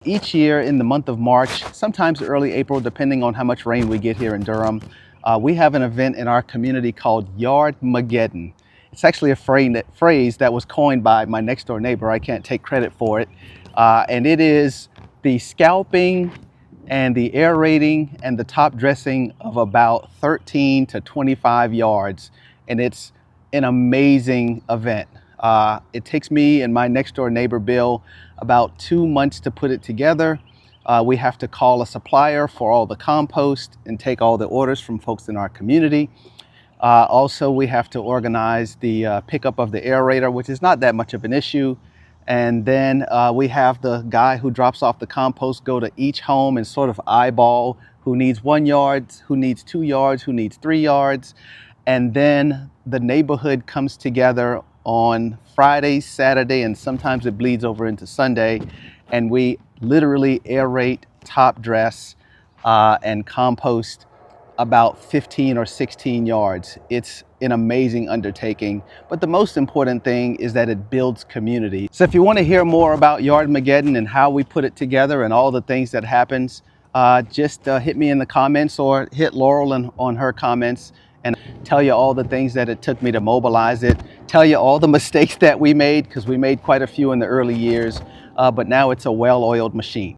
Each year in the month of March, sometimes early April, depending on how much rain we get here in Durham, we have an event in our community called Yardmageddon. It's actually a phrase that was coined by my next door neighbor. I can't take credit for it. And it is the scalping and the aerating and the top dressing of about 13 to 25 yards. And it's an amazing event. It takes me and my next door neighbor Bill about 2 months to put it together. We have to call a supplier for all the compost and take all the orders from folks in our community. Also, we have to organize the pickup of the aerator, which is not that much of an issue. And then we have the guy who drops off the compost go to each home and sort of eyeball who needs 1 yard, who needs 2 yards, who needs 3 yards. And then the neighborhood comes together on Friday, Saturday, and sometimes it bleeds over into Sunday. And we literally aerate, top dress, and compost about 15 or 16 yards. It's an amazing undertaking, but the most important thing is that it builds community. So if you want to hear more about Yardmageddon and how we put it together and all the things that happens, just hit me in the comments or hit Laurel on her comments and tell you all the things that it took me to mobilize it, tell you all the mistakes that we made, because we made quite a few in the early years, but now it's a well-oiled machine.